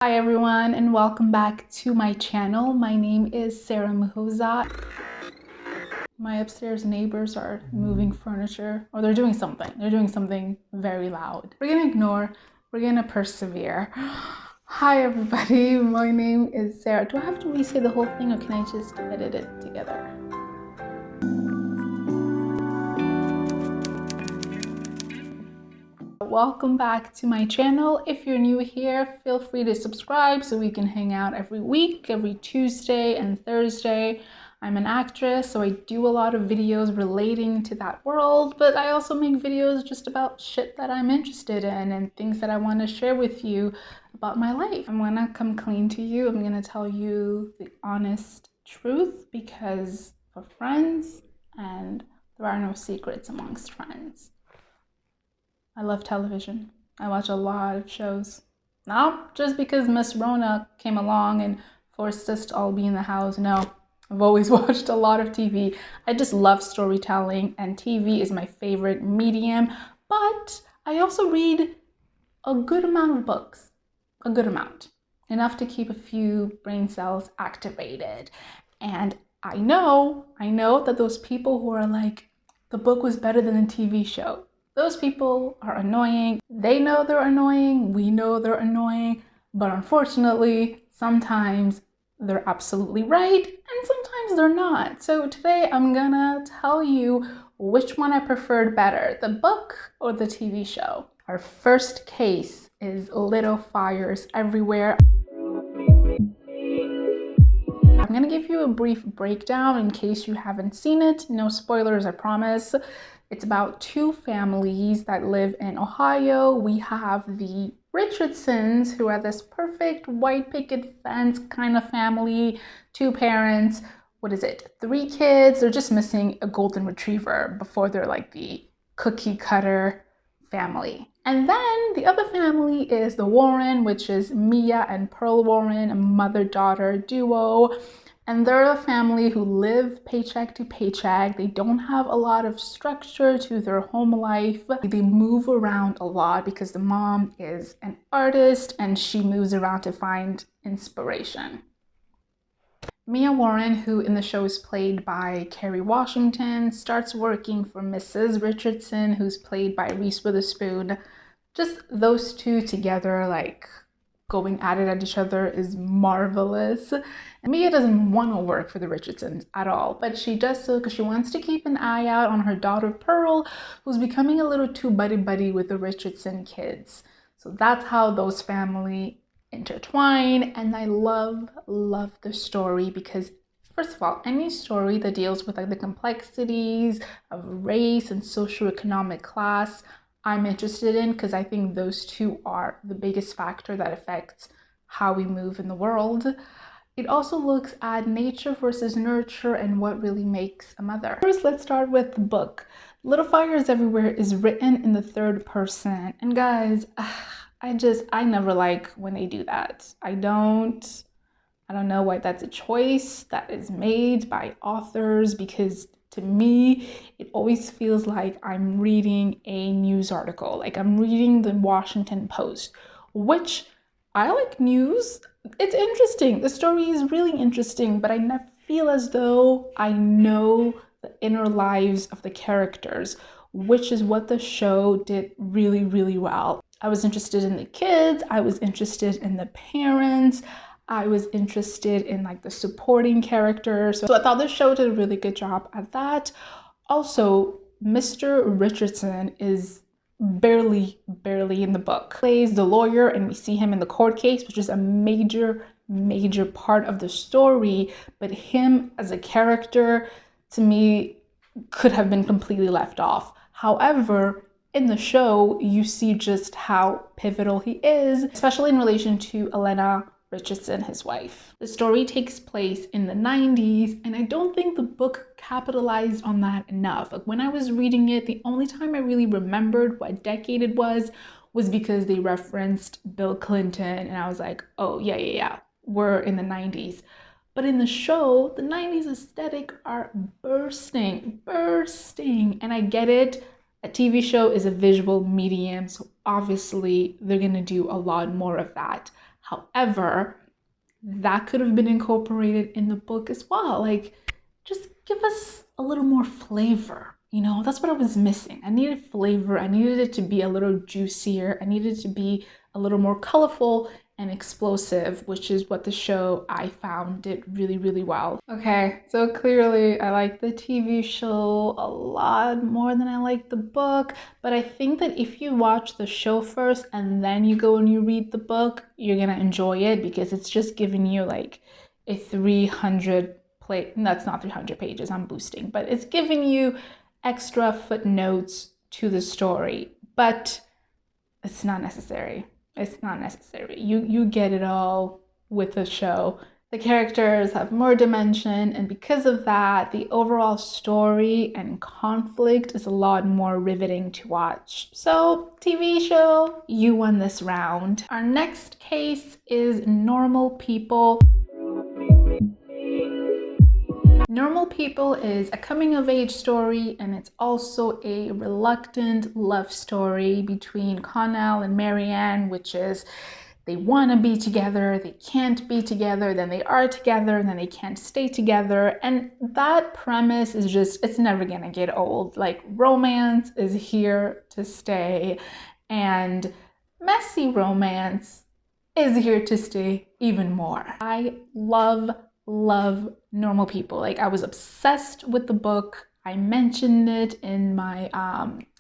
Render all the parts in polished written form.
Hi everyone, and welcome back to my channel. My name is Sarah Muhoza. My upstairs neighbors are moving furniture, or they're doing something. They're doing something very loud. We're gonna ignore, we're gonna persevere. Hi everybody, my name is Sarah. Do I have to re-say the whole thing, or can I just edit it together? Welcome back to my channel. If you're new here, feel free to subscribe so we can hang out every week, every Tuesday and Thursday. I'm an actress, so I do a lot of videos relating to that world, but I also make videos just about shit that I'm interested in and things that I want to share with you about my life. I'm gonna come clean to you. I'm gonna tell you the honest truth because we're friends and there are no secrets amongst friends. I love television. I watch a lot of shows. Not just because Miss Rona came along and forced us to all be in the house. No, I've always watched a lot of TV. I just love storytelling, and TV is my favorite medium. But I also read a good amount of books. A good amount. Enough to keep a few brain cells activated. And I know that those people who are like, the book was better than the TV show. Those people are annoying. They know they're annoying. We know they're annoying. But unfortunately, sometimes they're absolutely right and sometimes they're not. So today I'm gonna tell you which one I preferred better, the book or the TV show. Our first case is Little Fires Everywhere. I'm gonna give you a brief breakdown in case you haven't seen it. No spoilers, I promise. It's about two families that live in Ohio. We have the Richardsons, who are this perfect white picket fence kind of family, two parents, what is it, 3 kids. They're just missing a golden retriever before they're like the cookie cutter family. And then the other family is the Warren, which is Mia and Pearl Warren, a mother-daughter duo. And they're a family who live paycheck to paycheck. They don't have a lot of structure to their home life. They move around a lot because the mom is an artist and she moves around to find inspiration. Mia Warren, who in the show is played by Kerry Washington, starts working for Mrs. Richardson, who's played by Reese Witherspoon. Just those two together, like, going at it at each other is marvelous. And Mia doesn't want to work for the Richardsons at all, but she does so because she wants to keep an eye out on her daughter Pearl, who's becoming a little too buddy-buddy with the Richardson kids. So that's how those family intertwine, and I love the story because, first of all, any story that deals with like the complexities of race and socioeconomic class, I'm interested in because I think those two are the biggest factor that affects how we move in the world. It also looks at nature versus nurture and what really makes a mother. First, let's start with the book. Little Fires Everywhere is written in the third person. And guys, I never like when they do that. I don't know why that's a choice that is made by authors, because to me, it always feels like I'm reading a news article, like I'm reading the Washington Post, which I like news. It's interesting. The story is really interesting, but I never feel as though I know the inner lives of the characters, which is what the show did really, really well. I was interested in the kids. I was interested in the parents. I was interested in like the supporting characters. So I thought the show did a really good job at that. Also, Mr. Richardson is barely in the book. He plays the lawyer and we see him in the court case, which is a major part of the story. But him as a character, to me, could have been completely left off. However, in the show, you see just how pivotal he is, especially in relation to Elena Richardson, his wife. The story takes place in the 90s, and I don't think the book capitalized on that enough. Like, when I was reading it, the only time I really remembered what decade it was because they referenced Bill Clinton, and I was like, oh, yeah, we're in the 90s. But in the show, the 90s aesthetic are bursting, and I get it. A TV show is a visual medium, so obviously they're gonna do a lot more of that. However, that could have been incorporated in the book as well. Like, just give us a little more flavor. You know, that's what I was missing. I needed flavor. I needed it to be a little juicier. I needed it to be a little more colorful and explosive, which is what the show I found did really, really well. Okay, so clearly I like the TV show a lot more than I like the book, but I think that if you watch the show first and then you go and you read the book, you're gonna enjoy it because it's just giving you like a 300 that's not 300 pages, I'm boosting, but it's giving you extra footnotes to the story, but it's not necessary. It's not necessary. You get it all with the show. The characters have more dimension, and because of that, the overall story and conflict is a lot more riveting to watch. So, TV show, you won this round. Our next case is Normal People. Normal People is a coming-of-age story, and it's also a reluctant love story between Connell and Marianne, which is they want to be together, they can't be together, then they are together, and then they can't stay together. And that premise is just, it's never gonna get old. Like, romance is here to stay, and messy romance is here to stay even more. I love Normal People. Like, I was obsessed with the book. I mentioned it in my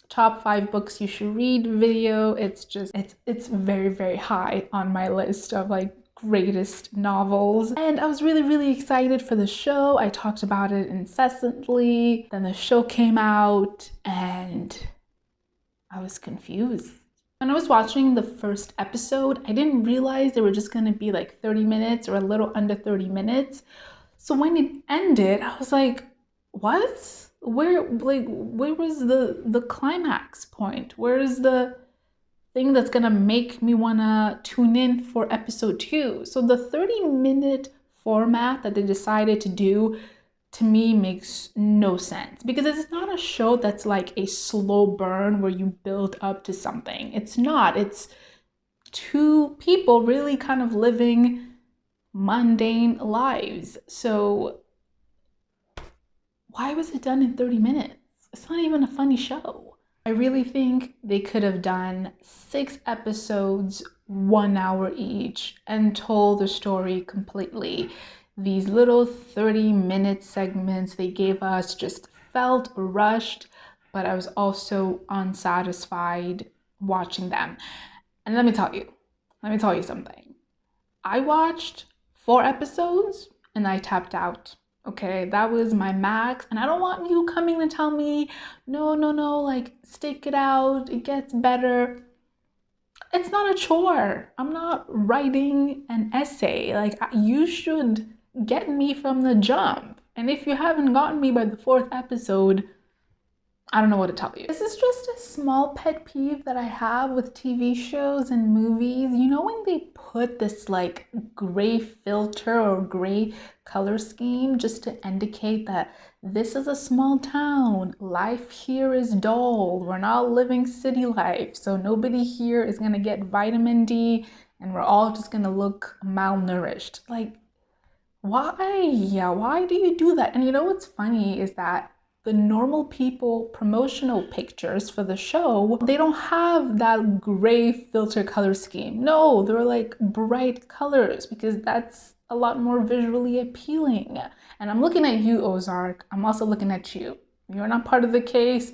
top 5 books you should read video. It's just, it's very, very high on my list of like greatest novels. And I was really, really excited for the show. I talked about it incessantly. Then the show came out and I was confused. When I was watching the first episode, I didn't realize they were just gonna be like 30 minutes or a little under 30 minutes. So when it ended, I was like, what? Where was the climax point? Where is the thing that's gonna make me wanna tune in for episode 2? So the 30-minute format that they decided to do, to me, makes no sense, because it's not a show that's like a slow burn where you build up to something. It's not. It's two people really kind of living mundane lives. So why was it done in 30 minutes? It's not even a funny show. I really think they could have done 6 episodes, 1 hour each, and told the story completely. These little 30-minute segments they gave us just felt rushed, but I was also unsatisfied watching them. And let me tell you something. I watched 4 episodes and I tapped out. Okay, that was my max, and I don't want you coming to tell me, no, like, stick it out, it gets better. It's not a chore. I'm not writing an essay. Like, you should get me from the jump. And if you haven't gotten me by the 4th episode, I don't know what to tell you. This is just a small pet peeve that I have with TV shows and movies. You know, when they put this like gray filter or gray color scheme just to indicate that this is a small town, life here is dull, we're not living city life, so nobody here is gonna get vitamin D and we're all just gonna look malnourished. Like, why? Yeah, why do you do that? And you know what's funny is that the Normal People promotional pictures for the show, they don't have that gray filter color scheme. No, they're like bright colors because that's a lot more visually appealing. And I'm looking at you, Ozark. I'm also looking at you. You're not part of the case,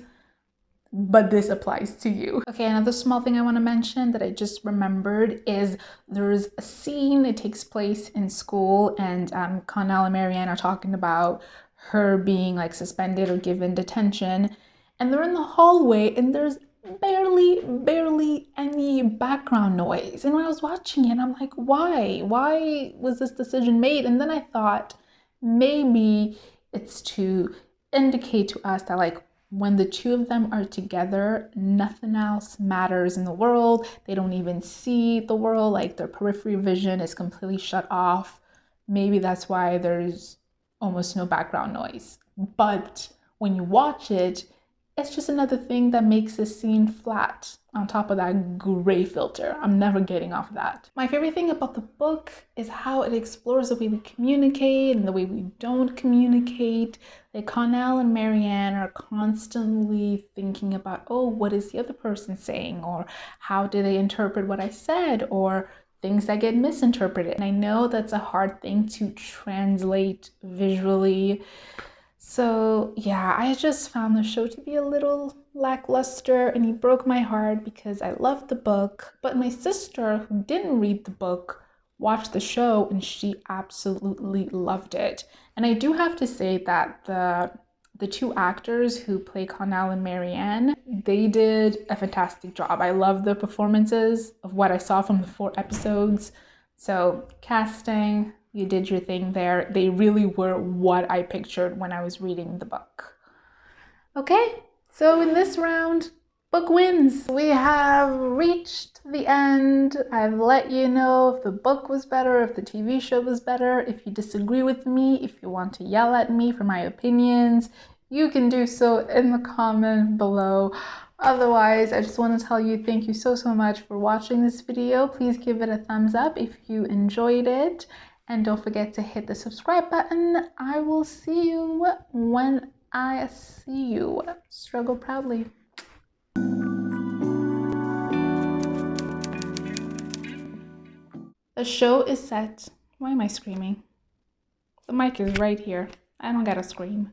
but this applies to you. Okay, another small thing I want to mention that I just remembered is there's a scene, it takes place in school, and Connell and Marianne are talking about her being like suspended or given detention, and they're in the hallway and there's barely any background noise. And when I was watching it, I'm like, why was this decision made? And then I thought maybe it's to indicate to us that like when the two of them are together, nothing else matters in the world. They don't even see the world, like their peripheral vision is completely shut off. Maybe that's why there's almost no background noise. But when you watch it, It's just another thing that makes this scene flat on top of that gray filter. I'm never getting off of that. My favorite thing about the book is how it explores the way we communicate and the way we don't communicate. Like Connell and Marianne are constantly thinking about, oh, what is the other person saying? Or how do they interpret what I said? Or things that get misinterpreted. And I know that's a hard thing to translate visually. So yeah, I just found the show to be a little lackluster, and it broke my heart because I loved the book. But my sister, who didn't read the book, watched the show and she absolutely loved it. And I do have to say that the two actors who play Connell and Marianne, they did a fantastic job. I love the performances of what I saw from the 4 episodes. So casting, you did your thing there. They really were what I pictured when I was reading the book. Okay, so in this round, book wins. We have reached the end. I've let you know if the book was better, if the TV show was better. If you disagree with me, if you want to yell at me for my opinions, you can do so in the comment below. Otherwise, I just want to tell you thank you so much for watching this video. Please give it a thumbs up if you enjoyed it. And don't forget to hit the subscribe button. I will see you when I see you. Struggle proudly. The show is set. Why am I screaming? The mic is right here. I don't gotta scream.